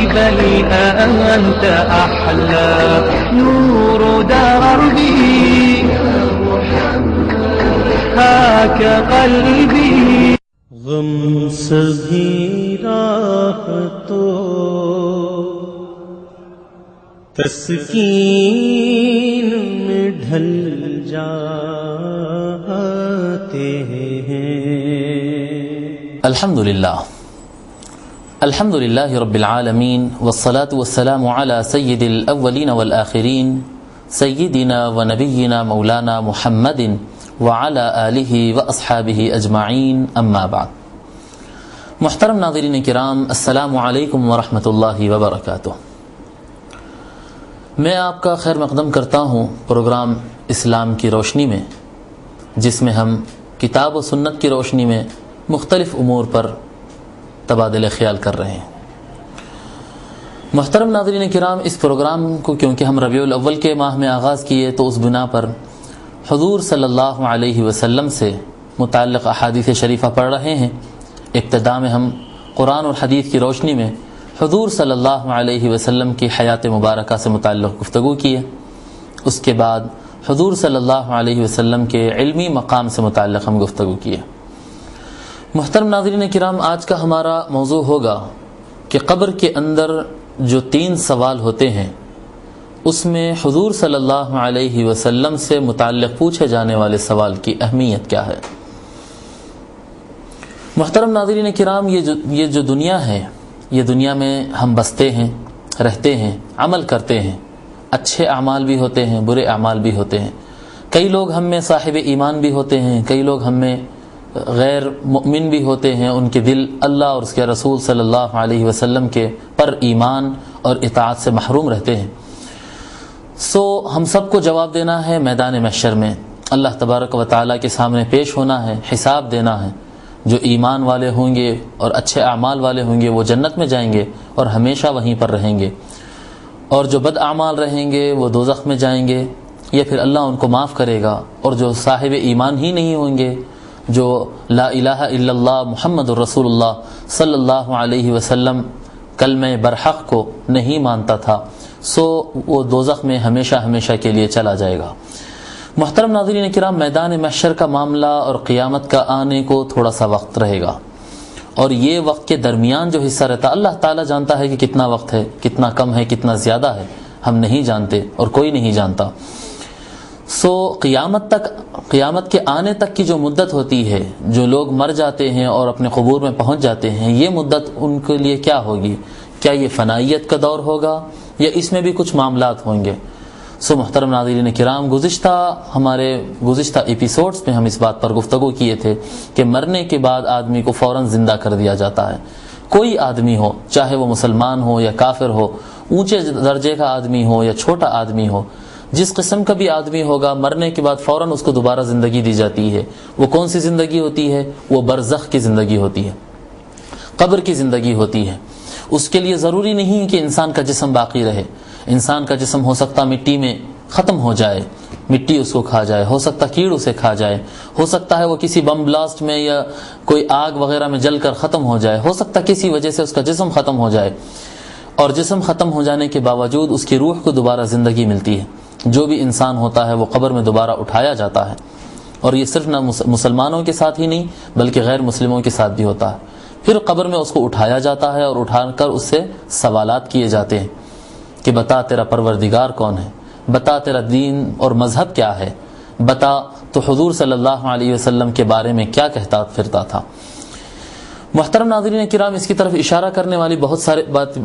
بل أنت أحلى نور دربي هاك قلبي. غم سبھی راہ تو تسکین میں ڈھل جاتے ہیں. الحمد للہ رب العالمین والصلاة والسلام على سید الاولین والآخرین سیدنا و نبینا مولانا محمد وعلى آلہ واصحابہ اجمعین. اما بعد. محترم ناظرین کرام، السلام علیکم ورحمۃ اللہ وبرکاتہ. میں آپ کا خیر مقدم کرتا ہوں پروگرام اسلام کی روشنی میں، جس میں ہم کتاب و سنت کی روشنی میں مختلف امور پر تبادلہ خیال کر رہے ہیں. محترم ناظرین کرام، اس پروگرام کو کیونکہ ہم ربیع الاول کے ماہ میں آغاز کیے تو اس بنا پر حضور صلی اللہ علیہ وسلم سے متعلق احادیث شریفہ پڑھ رہے ہیں. ابتدا میں ہم قرآن اور حدیث کی روشنی میں حضور صلی اللہ علیہ وسلم کی حیات مبارکہ سے متعلق گفتگو کیے. اس کے بعد حضور صلی اللہ علیہ وسلم کے علمی مقام سے متعلق ہم گفتگو کیے. محترم ناظرین کرام، آج کا ہمارا موضوع ہوگا کہ قبر کے اندر جو 3 سوال ہوتے ہیں اس میں حضور صلی اللہ علیہ وسلم سے متعلق پوچھے جانے والے سوال کی اہمیت کیا ہے. محترم ناظرین کرام، یہ جو دنیا ہے، یہ دنیا میں ہم بستے ہیں، رہتے ہیں، عمل کرتے ہیں. اچھے اعمال بھی ہوتے ہیں، برے اعمال بھی ہوتے ہیں. کئی لوگ ہم میں صاحب ایمان بھی ہوتے ہیں، کئی لوگ ہم میں غیر مؤمن بھی ہوتے ہیں. ان کے دل اللہ اور اس کے رسول صلی اللہ علیہ وسلم کے پر ایمان اور اطاعت سے محروم رہتے ہیں. ہم سب کو جواب دینا ہے میدان محشر میں. اللہ تبارک و تعالیٰ کے سامنے پیش ہونا ہے، حساب دینا ہے. جو ایمان والے ہوں گے اور اچھے اعمال والے ہوں گے وہ جنت میں جائیں گے اور ہمیشہ وہیں پر رہیں گے، اور جو بد اعمال رہیں گے وہ دوزخ میں جائیں گے، یا پھر اللہ ان کو معاف کرے گا. اور جو صاحب ایمان ہی نہیں ہوں گے، جو لا الہ الا اللہ محمد الرسول اللہ صلی اللہ علیہ وسلم کلمہ برحق کو نہیں مانتا تھا، وہ دوزخ میں ہمیشہ ہمیشہ کے لیے چلا جائے گا. محترم ناظرین کرام، میدان محشر کا معاملہ اور قیامت کا آنے کو تھوڑا سا وقت رہے گا، اور یہ وقت کے درمیان جو حصہ رہتا اللہ تعالیٰ جانتا ہے کہ کتنا وقت ہے، کتنا کم ہے، کتنا زیادہ ہے. ہم نہیں جانتے اور کوئی نہیں جانتا. قیامت کے آنے تک کی جو مدت ہوتی ہے، جو لوگ مر جاتے ہیں اور اپنے قبور میں پہنچ جاتے ہیں، یہ مدت ان کے لیے کیا ہوگی؟ کیا یہ فنائیت کا دور ہوگا یا اس میں بھی کچھ معاملات ہوں گے؟ محترم ناظرین کرام، ہمارے گزشتہ ایپیسوڈز میں ہم اس بات پر گفتگو کیے تھے کہ مرنے کے بعد آدمی کو فوراً زندہ کر دیا جاتا ہے. کوئی آدمی ہو، چاہے وہ مسلمان ہو یا کافر ہو، اونچے درجے کا آدمی ہو یا چھوٹا آدمی ہو، جس قسم کا بھی آدمی ہوگا، مرنے کے بعد فوراً اس کو دوبارہ زندگی دی جاتی ہے. وہ کون سی زندگی ہوتی ہے؟ وہ برزخ کی زندگی ہوتی ہے، قبر کی زندگی ہوتی ہے. اس کے لیے ضروری نہیں کہ انسان کا جسم باقی رہے. انسان کا جسم ہو سکتا مٹی میں ختم ہو جائے، مٹی اس کو کھا جائے، ہو سکتا کیڑ اسے کھا جائے، ہو سکتا ہے وہ کسی بم بلاسٹ میں یا کوئی آگ وغیرہ میں جل کر ختم ہو جائے، ہو سکتا کسی وجہ سے اس کا جسم ختم ہو جائے. اور جسم ختم ہو جانے کے باوجود اس کی روح کو دوبارہ زندگی ملتی ہے. جو بھی انسان ہوتا ہے وہ قبر میں دوبارہ اٹھایا جاتا ہے. اور یہ صرف نہ مسلمانوں کے ساتھ ہی نہیں بلکہ غیر مسلموں کے ساتھ بھی ہوتا ہے. پھر قبر میں اس کو اٹھایا جاتا ہے اور اٹھا کر اس سے سوالات کیے جاتے ہیں کہ بتا تیرا پروردگار کون ہے، بتا تیرا دین اور مذہب کیا ہے، بتا تو حضور صلی اللہ علیہ وسلم کے بارے میں کیا کہتا پھرتا تھا. محترم ناظرین کرام، اس کی طرف اشارہ کرنے والی بہت سارے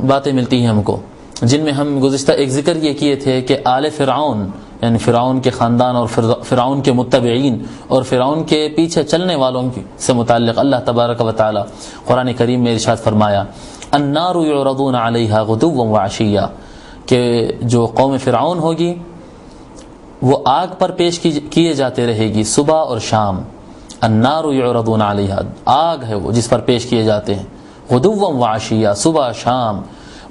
باتیں ملتی ہیں ہم کو، جن میں ہم گزشتہ ایک ذکر یہ کیے تھے کہ آل فرعون یعنی فرعون کے خاندان اور فرعون کے متبعین اور فرعون کے پیچھے چلنے والوں سے متعلق اللہ تبارک و تعالی قرآن کریم میں ارشاد فرمایا النار یعرضون علیہا غدوا وعشیا، کہ جو قوم فرعون ہوگی وہ آگ پر پیش کیے جاتے رہے گی صبح اور شام. النار یعرضون علیہا، آگ ہے وہ جس پر پیش کیے جاتے ہیں، غدوا وعشیا، صبح شام.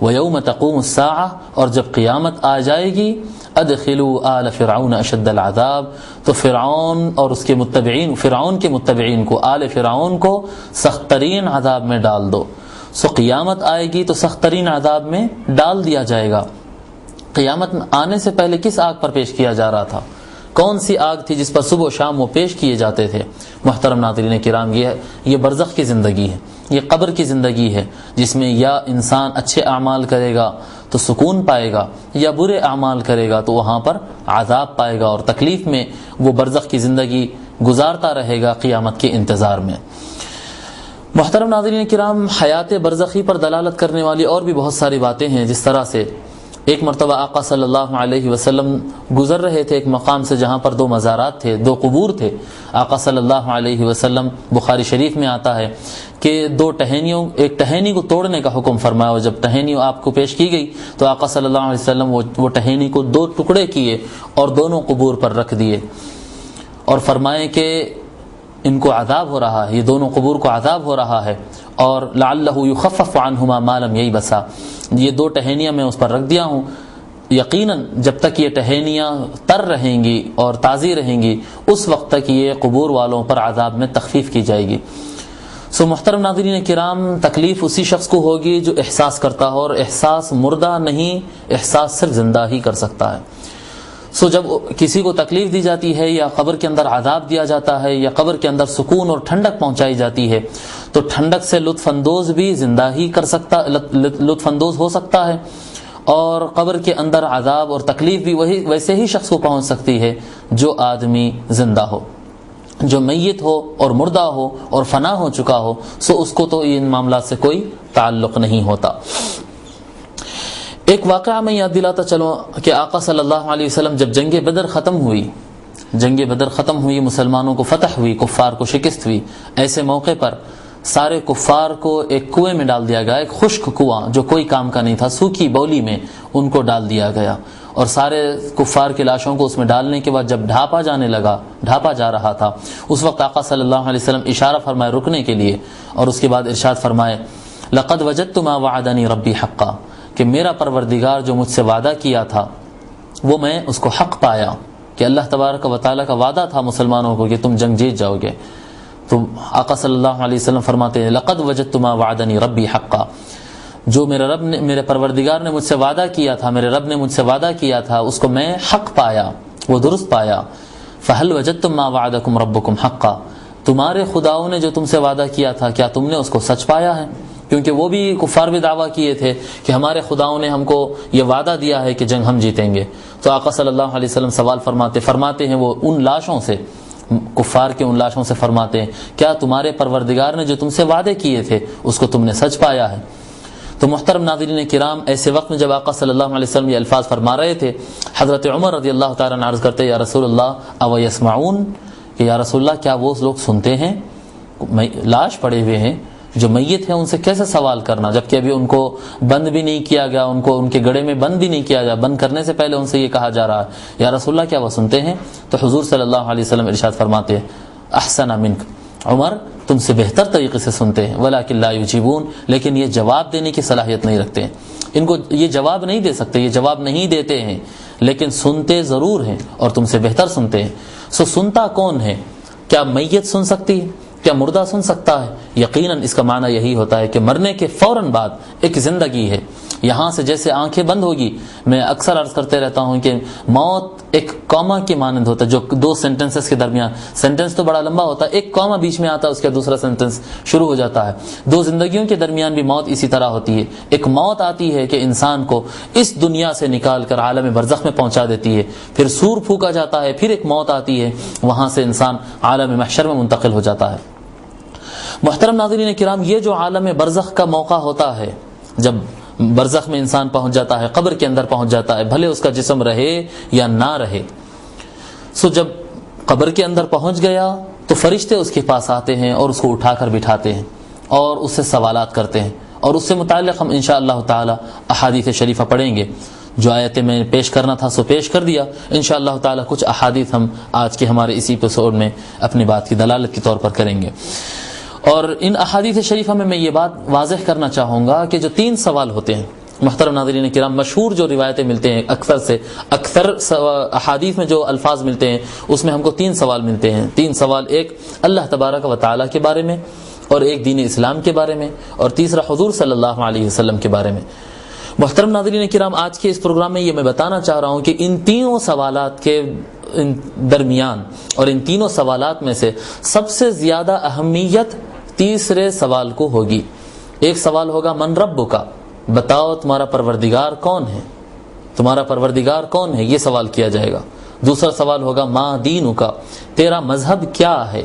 وَيَوْمَ تَقُومُ السَّاعَةُ، اور جب قیامت آ جائے گی أَدْخِلُوا آلَ فِرْعَوْنَ أَشَدَّ الْعَذَابِ، تو فرعون اور اس کے متبعین، فرعون کے متبعین کو، آل فرعون کو سخت ترین عذاب میں ڈال دو. سو قیامت آئے گی تو سخت ترین عذاب میں ڈال دیا جائے گا۔ قیامت آنے سے پہلے کس آگ پر پیش کیا جا رہا تھا؟ کون سی آگ تھی جس پر صبح و شام وہ پیش کیے جاتے تھے؟ محترم ناظرین کرام، یہ برزخ کی زندگی ہے، یہ قبر کی زندگی ہے، جس میں یا انسان اچھے اعمال کرے گا تو سکون پائے گا، یا برے اعمال کرے گا تو وہاں پر عذاب پائے گا، اور تکلیف میں وہ برزخ کی زندگی گزارتا رہے گا قیامت کے انتظار میں۔ محترم ناظرین کرام، حیات برزخی پر دلالت کرنے والی اور بھی بہت ساری باتیں ہیں، جس طرح سے ایک مرتبہ آقا صلی اللہ علیہ وسلم گزر رہے تھے ایک مقام سے جہاں پر 2 مزارات تھے، 2 قبور تھے۔ آقا صلی اللہ علیہ وسلم، بخاری شریف میں آتا ہے کہ ایک ٹہنی کو توڑنے کا حکم فرمایا، اور جب ٹہنی آپ کو پیش کی گئی تو آقا صلی اللہ علیہ وسلم وہ ٹہنی کو 2 ٹکڑے کیے اور دونوں قبور پر رکھ دیے، اور فرمائے کہ ان کو عذاب ہو رہا ہے، یہ دونوں قبور کو عذاب ہو رہا ہے، اور لعلہ یخفف عنہما ما لم یبسا، یہ 2 ٹہنیاں میں اس پر رکھ دیا ہوں، یقیناً جب تک یہ ٹہنیاں تر رہیں گی اور تازی رہیں گی اس وقت تک یہ قبور والوں پر عذاب میں تخفیف کی جائے گی۔ سو محترم ناظرین کرام، تکلیف اسی شخص کو ہوگی جو احساس کرتا ہو، اور احساس مردہ نہیں، احساس صرف زندہ ہی کر سکتا ہے۔ سو جب کسی کو تکلیف دی جاتی ہے، یا قبر کے اندر عذاب دیا جاتا ہے، یا قبر کے اندر سکون اور ٹھنڈک پہنچائی جاتی ہے، تو ٹھنڈک سے لطف اندوز بھی زندہ ہی لطف اندوز ہو سکتا ہے، اور قبر کے اندر عذاب اور تکلیف بھی ویسے ہی شخص کو پہنچ سکتی ہے جو آدمی زندہ ہو۔ جو میت ہو اور مردہ ہو اور فنا ہو چکا ہو، سو اس کو تو ان معاملات سے کوئی تعلق نہیں ہوتا۔ ایک واقعہ میں یاد دلاتا چلوں کہ آقا صلی اللہ علیہ وسلم جب جنگ بدر ختم ہوئی، مسلمانوں کو فتح ہوئی، کفار کو شکست ہوئی، ایسے موقع پر سارے کفار کو ایک کنویں میں ڈال دیا گیا، ایک خشک کنواں جو کوئی کام کا نہیں تھا، سوکھی بولی میں ان کو ڈال دیا گیا، اور سارے کفار کی لاشوں کو اس میں ڈالنے کے بعد جب ڈھانپا جا رہا تھا، اس وقت آقا صلی اللہ علیہ وسلم اشارہ فرمائے رکنے کے لیے، اور اس کے بعد ارشاد فرمائے لقد وجدت ما وعدنی ربی حقا، کہ میرا پروردگار جو مجھ سے وعدہ کیا تھا وہ میں اس کو حق پایا، کہ اللہ تبارک و تعالیٰ کا وعدہ تھا مسلمانوں کو کہ تم جنگ جیت جاؤ گے۔ تو آقا صلی اللہ علیہ وسلم فرماتے ہیں لقد وجدت ما وعدنی ربی حقا، جو میرے پروردگار نے مجھ سے وعدہ کیا تھا، میرے رب نے مجھ سے وعدہ کیا تھا، اس کو میں حق پایا، وہ درست پایا۔ فہل وجدتم ما وعدکم ربکم حقا، تمہارے خداؤں نے جو تم سے وعدہ کیا تھا کیا تم نے اس کو سچ پایا ہے؟ کیونکہ وہ بھی کفار بھی دعویٰ کیے تھے کہ ہمارے خداؤں نے ہم کو یہ وعدہ دیا ہے کہ جنگ ہم جیتیں گے۔ تو آقا صلی اللہ علیہ وسلم سوال فرماتے ہیں وہ ان لاشوں سے، کفار کے ان لاشوں سے فرماتے ہیں کیا تمہارے پروردگار نے جو تم سے وعدے کیے تھے اس کو تم نے سچ پایا ہے؟ تو محترم ناظرین کرام، ایسے وقت میں جب آقا صلی اللہ علیہ وسلم یہ الفاظ فرما رہے تھے، حضرت عمر رضی اللہ تعالیٰ عنہ عرض کرتے یا رسول اللہ او یسمعون، کہ یا رسول اللہ کیا وہ لوگ سنتے ہیں؟ لاش پڑے ہوئے ہیں، جو میت ہیں ان سے کیسے سوال کرنا، جبکہ ابھی ان کو بند بھی نہیں کیا گیا، ان کے گڑے میں بند بھی نہیں کیا گیا، بند کرنے سے پہلے ان سے یہ کہا جا رہا ہے یا رسول اللہ کیا وہ سنتے ہیں؟ تو حضور صلی اللہ علیہ وسلم ارشاد فرماتے ہیں احسن منک، عمر تم سے بہتر طریقے سے سنتے ہیں، ولکن لا یجیبون، لیکن یہ جواب دینے کی صلاحیت نہیں رکھتے ہیں، ان کو یہ جواب نہیں دے سکتے، یہ جواب نہیں دیتے ہیں، لیکن سنتے ضرور ہیں اور تم سے بہتر سنتے ہیں۔ سو سنتا کون ہے؟ کیا میت سن سکتی ہے؟ کیا مردہ سن سکتا ہے؟ یقیناً اس کا معنی یہی ہوتا ہے کہ مرنے کے فوراً بعد ایک زندگی ہے، یہاں سے جیسے آنکھیں بند ہوگی، میں اکثر عرض کرتے رہتا ہوں کہ موت ایک کاما کے مانند ہوتا ہے، جو 2 سینٹنسز کے درمیان، سینٹنس تو بڑا لمبا ہوتا ہے، ایک کاما بیچ میں آتا ہے، اس کا دوسرا سینٹنس شروع ہو جاتا ہے، 2 زندگیوں کے درمیان بھی موت اسی طرح ہوتی ہے۔ ایک موت آتی ہے کہ انسان کو اس دنیا سے نکال کر عالم برزخ میں پہنچا دیتی ہے، پھر سور پھونکا جاتا ہے، پھر ایک موت آتی ہے، وہاں سے انسان عالم محشر میں منتقل ہو جاتا ہے۔ محترم ناظرین کرام، یہ جو عالم برزخ کا موقع ہوتا ہے، جب برزخ میں انسان پہنچ جاتا ہے، قبر کے اندر پہنچ جاتا ہے، بھلے اس کا جسم رہے یا نہ رہے، سو جب قبر کے اندر پہنچ گیا تو فرشتے اس کے پاس آتے ہیں اور اس کو اٹھا کر بٹھاتے ہیں اور اس سے سوالات کرتے ہیں، اور اس سے متعلق ہم انشاءاللہ تعالی احادیث شریفہ پڑھیں گے۔ جو آیتیں میں پیش کرنا تھا سو پیش کر دیا، انشاءاللہ تعالی کچھ احادیث ہم آج کے ہمارے اسی ایپیسوڈ میں اپنی بات کی دلالت کے طور پر کریں گے۔ اور ان احادیث شریفہ میں یہ بات واضح کرنا چاہوں گا کہ جو 3 سوال ہوتے ہیں، محترم ناظرین کرام، مشہور جو روایتیں ملتے ہیں، اکثر احادیث میں جو الفاظ ملتے ہیں اس میں ہم کو 3 سوال ملتے ہیں۔ 3 سوال، ایک اللہ تبارک و تعالیٰ کے بارے میں، اور ایک دین اسلام کے بارے میں، اور تیسرا حضور صلی اللہ علیہ وسلم کے بارے میں۔ محترم ناظرین کرام، آج کے اس پروگرام میں یہ میں بتانا چاہ رہا ہوں کہ ان تینوں سوالات کے درمیان اور ان تینوں سوالات میں سے سب سے زیادہ اہمیت تیسرے سوال کو ہوگی۔ ایک سوال ہوگا من ربک، بتاؤ تمہارا پروردگار کون ہے، تمہارا پروردگار کون ہے، یہ سوال کیا جائے گا۔ دوسرا سوال ہوگا ما دینک، تیرا مذہب کیا ہے،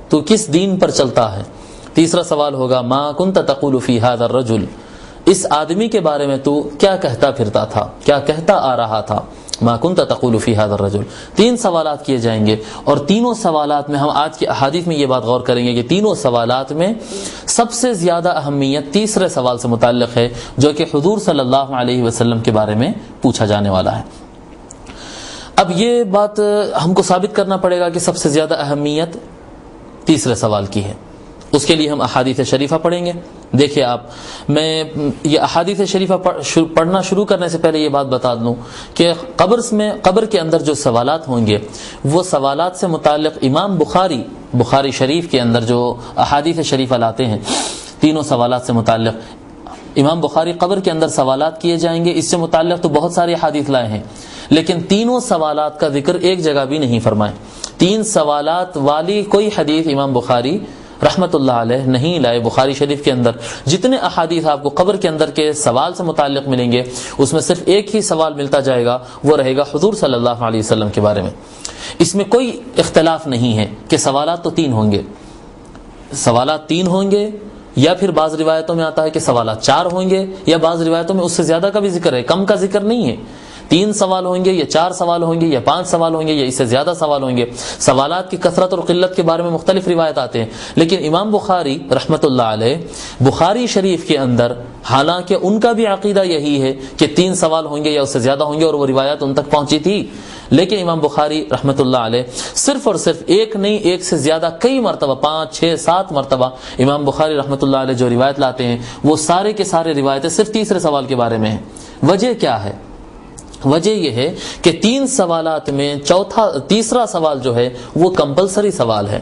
تو کس دین پر چلتا ہے۔ تیسرا سوال ہوگا ما کنت تقول فی ھذا الرجل، اس آدمی کے بارے میں تو کیا کہتا پھرتا تھا، کیا کہتا آ رہا تھا، ما کنت تقول فی ھذا الرجل۔ تین سوالات کیے جائیں گے، اور تینوں سوالات میں ہم آج کی احادیث میں یہ بات غور کریں گے کہ تینوں سوالات میں سب سے زیادہ اہمیت تیسرے سوال سے متعلق ہے، جو کہ حضور صلی اللہ علیہ وسلم کے بارے میں پوچھا جانے والا ہے۔ اب یہ بات ہم کو ثابت کرنا پڑے گا کہ سب سے زیادہ اہمیت تیسرے سوال کی ہے۔ اس کے لیے ہم احادیث شریفہ پڑھیں گے۔ دیکھیے آپ، میں یہ احادیث شریفہ پڑھنا شروع کرنے سے پہلے یہ بات بتا دوں کہ قبر کے اندر جو سوالات ہوں گے، وہ سوالات سے متعلق امام بخاری شریف کے اندر جو احادیث شریفہ لاتے ہیں، تینوں سوالات سے متعلق امام بخاری قبر کے اندر سوالات کیے جائیں گے۔ اس سے متعلق تو بہت سارے حدیث لائے ہیں، لیکن تینوں سوالات کا ذکر ایک جگہ بھی نہیں فرمائے۔ تین سوالات والی کوئی حدیث امام بخاری رحمت اللہ علیہ نہیں لائے۔ بخاری شریف کے اندر جتنے احادیث آپ کو قبر کے اندر کے سوال سے متعلق ملیں گے، اس میں صرف ایک ہی سوال ملتا جائے گا، وہ رہے گا حضور صلی اللہ علیہ وسلم کے بارے میں۔ اس میں کوئی اختلاف نہیں ہے کہ سوالات تو تین ہوں گے، سوالات تین ہوں گے، یا پھر بعض روایتوں میں آتا ہے کہ سوالات چار ہوں گے، یا بعض روایتوں میں اس سے زیادہ کا بھی ذکر ہے، کم کا ذکر نہیں ہے۔ تین سوال ہوں گے یا چار سوال ہوں گے یا پانچ سوال ہوں گے یا اس سے زیادہ سوال ہوں گے۔ سوالات کی کثرت اور قلت کے بارے میں مختلف روایت آتے ہیں، لیکن امام بخاری رحمت اللہ علیہ بخاری شریف کے اندر حالانکہ ان کا بھی عقیدہ یہی ہے کہ تین سوال ہوں گے یا اس سے زیادہ ہوں گے، اور وہ روایت ان تک پہنچی تھی، لیکن امام بخاری رحمت اللہ علیہ صرف اور صرف ایک نہیں، ایک سے زیادہ کئی مرتبہ 5 6 7 مرتبہ امام بخاری رحمت اللہ علیہ جو روایت لاتے ہیں، وہ سارے کے سارے روایتیں صرف تیسرے سوال کے بارے میں ہیں۔ وجہ کیا ہے؟ وجہ یہ ہے کہ تین سوالات میں تیسرا سوال جو ہے وہ کمپلسری سوال ہے،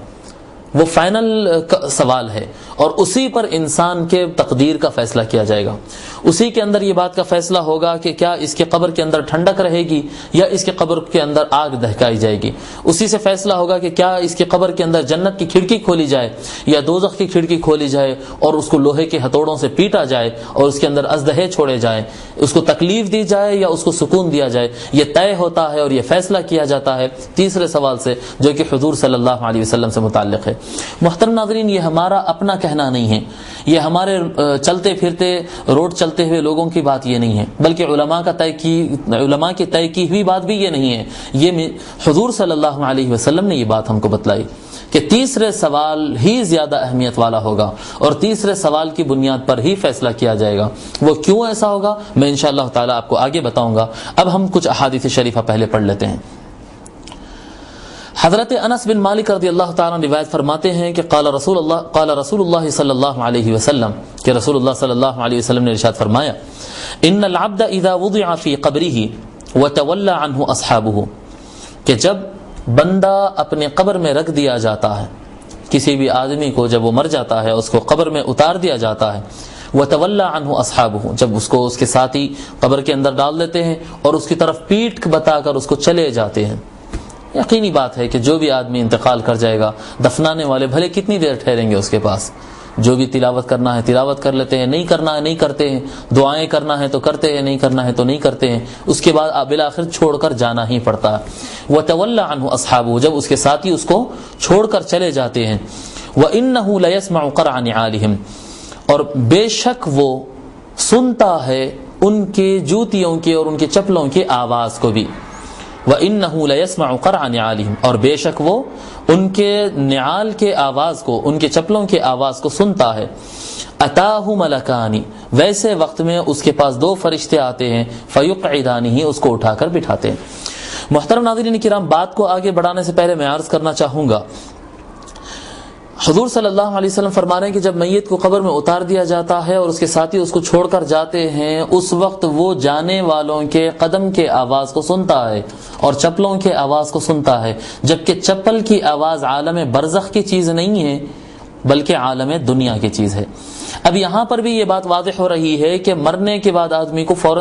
وہ فائنل سوال ہے، اور اسی پر انسان کے تقدیر کا فیصلہ کیا جائے گا۔ اسی کے اندر یہ بات کا فیصلہ ہوگا کہ کیا اس کے قبر کے اندر ٹھنڈک رہے گی یا اس کے قبر کے اندر آگ دہکائی جائے گی۔ اسی سے فیصلہ ہوگا کہ کیا اس کے قبر کے اندر جنت کی کھڑکی کھولی جائے یا دوزخ کی کھڑکی کھولی جائے اور اس کو لوہے کے ہتھوڑوں سے پیٹا جائے اور اس کے اندر ازدہے چھوڑے جائیں، اس کو تکلیف دی جائے یا اس کو سکون دیا جائے۔ یہ طے ہوتا ہے اور یہ فیصلہ کیا جاتا ہے تیسرے سوال سے، جو کہ حضور صلی اللہ علیہ وسلم سے متعلق ہے۔ محترم ناظرین، یہ ہمارا اپنا کہنا نہیں ہے، یہ ہمارے چلتے پھرتے روڈ چلتے ہوئے لوگوں کی بات یہ نہیں ہے، بلکہ علماء کی طے کی ہوئی بات بھی یہ نہیں ہے۔ یہ حضور صلی اللہ علیہ وسلم نے یہ بات ہم کو بتلائی کہ تیسرے سوال ہی زیادہ اہمیت والا ہوگا اور تیسرے سوال کی بنیاد پر ہی فیصلہ کیا جائے گا۔ وہ کیوں ایسا ہوگا میں انشاءاللہ تعالی آپ کو آگے بتاؤں گا۔ اب ہم کچھ احادیث شریفہ پہلے پڑھ لیتے ہیں۔ حضرت انس بن مالک رضی اللہ تعالیٰ روایت فرماتے ہیں کہ قال رسول اللہ صلی اللہ علیہ وسلم، کہ رسول اللہ صلی اللہ علیہ وسلم نے ارشاد فرمایا ان العبد اذا وضع في قبره وتولى عنه اصحابه، کہ جب بندہ اپنے قبر میں رکھ دیا جاتا ہے، کسی بھی آدمی کو جب وہ مر جاتا ہے اس کو قبر میں اتار دیا جاتا ہے، وتولى عنه اصحابه، جب اس کو اس کے ساتھی قبر کے اندر ڈال دیتے ہیں اور اس کی طرف پیٹھ بتا کر اس کو چلے جاتے ہیں۔ یقینی بات ہے کہ جو بھی آدمی انتقال کر جائے گا، دفنانے والے بھلے کتنی دیر ٹھہریں گے اس کے پاس، جو بھی تلاوت کرنا ہے تلاوت کر لیتے ہیں، نہیں کرنا ہے نہیں کرتے ہیں، دعائیں کرنا ہے تو کرتے ہیں، نہیں کرنا ہے تو نہیں کرتے ہیں، اس کے بعد بالآخر چھوڑ کر جانا ہی پڑتا ہے۔ وَتَوَلَّ عَنْهُ أَصْحَابُهُ، جب اس کے ساتھی اس کو چھوڑ کر چلے جاتے ہیں۔ وَإِنَّهُ لَيَسْمَعُ قَرْعَ نِعَالِهِمْ، اور بے شک وہ سنتا ہے ان کے جوتیوں کی اور ان کے چپلوں کی آواز کو بھی۔ وَإِنَّهُ لَيَسْمَعُ قَرْعَ نِعَالِهِمْ، اور بے شک وہ ان کے نعال کے آواز کو، ان کے چپلوں کے آواز کو سنتا ہے۔ أَتَاهُ مَلَكَانِ، ویسے وقت میں اس کے پاس 2 فرشتے آتے ہیں، فَيُقْعِدَانِهِ، اس کو اٹھا کر بٹھاتے ہیں۔ محترم ناظرین کرام، بات کو آگے بڑھانے سے پہلے میں عرض کرنا چاہوں گا، حضور صلی اللہ علیہ وسلم فرما رہے ہیں کہ جب میت کو قبر میں اتار دیا جاتا ہے اور اس کے ساتھی اس کو چھوڑ کر جاتے ہیں، اس وقت وہ جانے والوں کے قدم کے آواز کو سنتا ہے اور چپلوں کے آواز کو سنتا ہے، جبکہ چپل کی آواز عالم برزخ کی چیز نہیں ہے، بلکہ عالم دنیا کی چیز ہے۔ اب یہاں پر بھی یہ بات واضح ہو رہی ہے کہ مرنے کے بعد آدمی کو فوراً